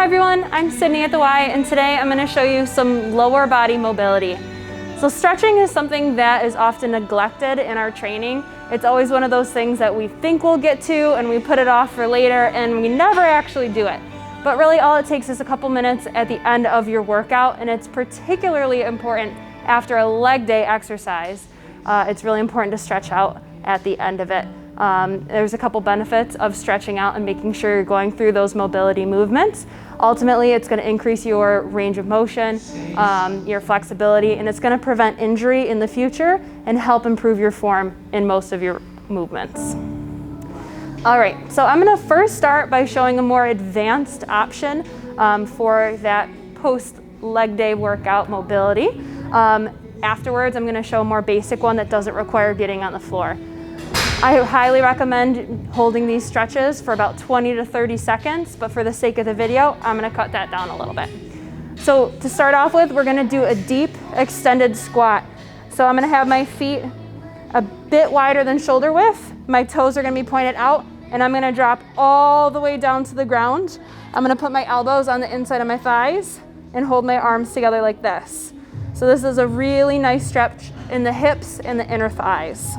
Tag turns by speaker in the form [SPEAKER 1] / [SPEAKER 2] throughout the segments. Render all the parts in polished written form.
[SPEAKER 1] Hi everyone, I'm Sydney at the Y, and today I'm going to show you some lower body mobility. So stretching is something that is often neglected in our training. It's always one of those things that we think we'll get to and we put it off for later and we never actually do it. But really all it takes is a couple minutes at the end of your workout, and it's particularly important after a leg day exercise. It's really important to stretch out at the end of it. There's a couple benefits of stretching out and making sure you're going through those mobility movements. Ultimately, it's going to increase your range of motion, your flexibility, and it's going to prevent injury in the future and help improve your form in most of your movements. All right, so I'm going to first start by showing a more advanced option for that post-leg day workout mobility. Afterwards, I'm going to show a more basic one that doesn't require getting on the floor. I highly recommend holding these stretches for about 20 to 30 seconds, but for the sake of the video, I'm going to cut that down a little bit. So to start off with, we're going to do a deep extended squat. So I'm going to have my feet a bit wider than shoulder width. My toes are going to be pointed out, and I'm going to drop all the way down to the ground. I'm going to put my elbows on the inside of my thighs and hold my arms together like this. So this is a really nice stretch in the hips and the inner thighs.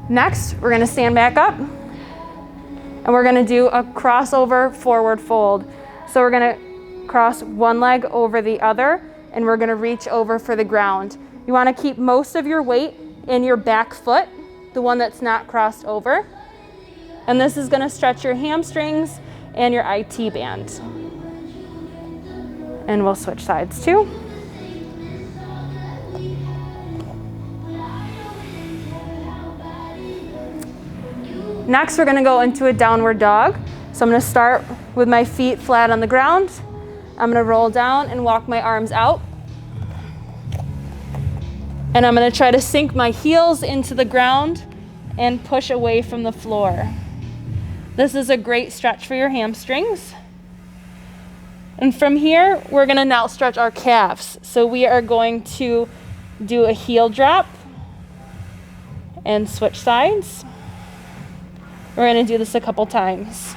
[SPEAKER 1] Next, we're going to stand back up and we're going to do a crossover forward fold. So we're going to cross one leg over the other and we're going to reach over for the ground. You want to keep most of your weight in your back foot, the one that's not crossed over. And this is going to stretch your hamstrings and your IT band. And we'll switch sides too. Next, we're going to go into a downward dog. So I'm going to start with my feet flat on the ground. I'm going to roll down and walk my arms out. And I'm going to try to sink my heels into the ground and push away from the floor. This is a great stretch for your hamstrings. And from here, we're going to now stretch our calves. So we are going to do a heel drop and switch sides. We're going to do this a couple times.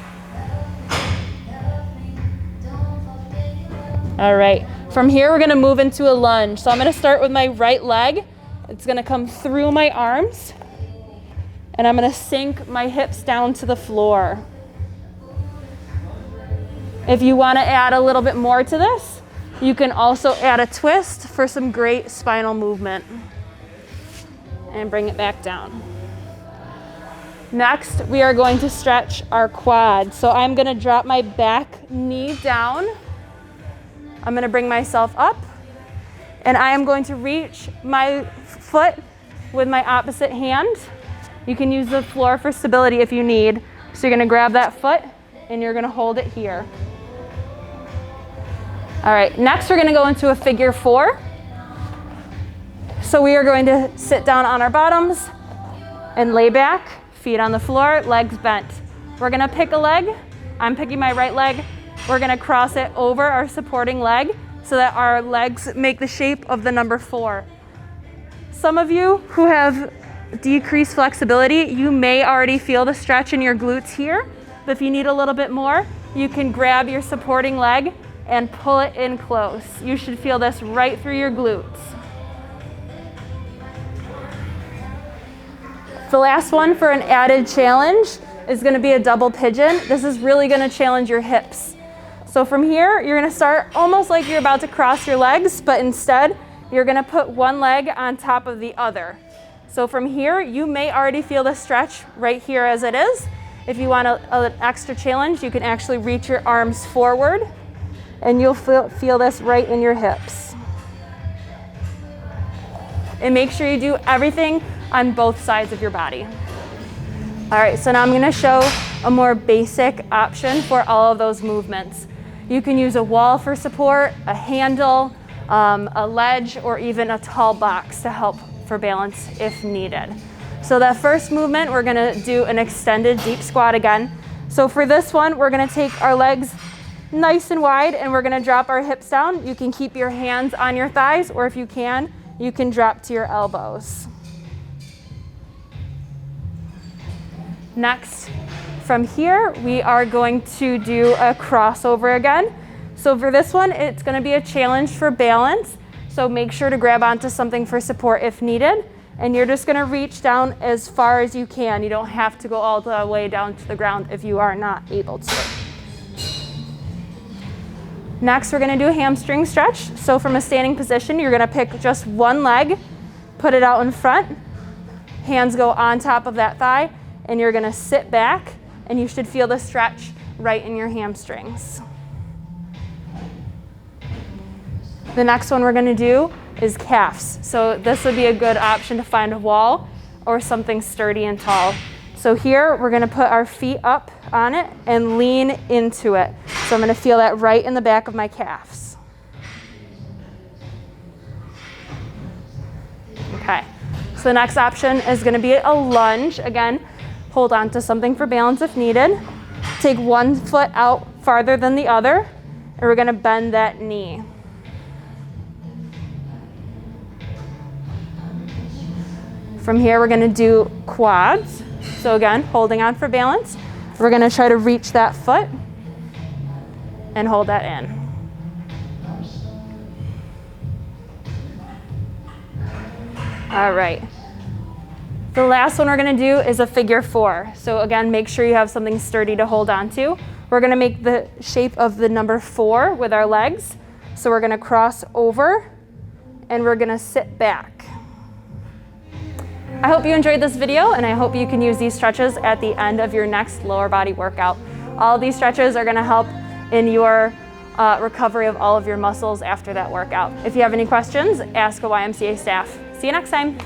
[SPEAKER 1] All right, from here we're going to move into a lunge. So I'm going to start with my right leg. It's going to come through my arms. And I'm going to sink my hips down to the floor. If you want to add a little bit more to this, you can also add a twist for some great spinal movement. And bring it back down. Next, we are going to stretch our quad. So I'm going to drop my back knee down. I'm going to bring myself up. And I am going to reach my foot with my opposite hand. You can use the floor for stability if you need. So you're going to grab that foot and you're going to hold it here. All right, next we're going to go into a figure four. So we are going to sit down on our bottoms and lay back. Feet on the floor, legs bent. We're gonna pick a leg. I'm picking my right leg. We're gonna cross it over our supporting leg so that our legs make the shape of the number 4. Some of you who have decreased flexibility, you may already feel the stretch in your glutes here, but if you need a little bit more, you can grab your supporting leg and pull it in close. You should feel this right through your glutes. The last one for an added challenge is going to be a double pigeon. This is really going to challenge your hips. So from here, you're going to start almost like you're about to cross your legs, but instead, you're going to put one leg on top of the other. So from here, you may already feel the stretch right here as it is. If you want an extra challenge, you can actually reach your arms forward, and you'll feel this right in your hips. And make sure you do everything on both sides of your body. All right, so now I'm going to show a more basic option for all of those movements. You can use a wall for support, a handle, a ledge, or even a tall box to help for balance if needed. So that first movement, we're going to do an extended deep squat again. So for this one, we're going to take our legs nice and wide and we're going to drop our hips down. You can keep your hands on your thighs, or if you can drop to your elbows. Next, From here, we are going to do a crossover again. So for this one, it's gonna be a challenge for balance. So make sure to grab onto something for support if needed. And you're just gonna reach down as far as you can. You don't have to go all the way down to the ground if you are not able to. Next, we're gonna do a hamstring stretch. So from a standing position, you're gonna pick just one leg, put it out in front, hands go on top of that thigh, and you're gonna sit back, and you should feel the stretch right in your hamstrings. The next one we're gonna do is calves. So this would be a good option to find a wall or something sturdy and tall. So here we're gonna put our feet up on it and lean into it. So I'm gonna feel that right in the back of my calves. Okay, so the next option is gonna be a lunge. Again, hold on to something for balance if needed. Take one foot out farther than the other, and we're gonna bend that knee. From here, we're gonna do quads. So again, holding on for balance. We're gonna try to reach that foot and hold that in. All right. The last one we're gonna do is a figure four. So again, make sure you have something sturdy to hold on to. We're gonna make the shape of the number 4 with our legs. So we're gonna cross over and we're gonna sit back. I hope you enjoyed this video, and I hope you can use these stretches at the end of your next lower body workout. All of these stretches are gonna help in your recovery of all of your muscles after that workout. If you have any questions, ask a YMCA staff. See you next time.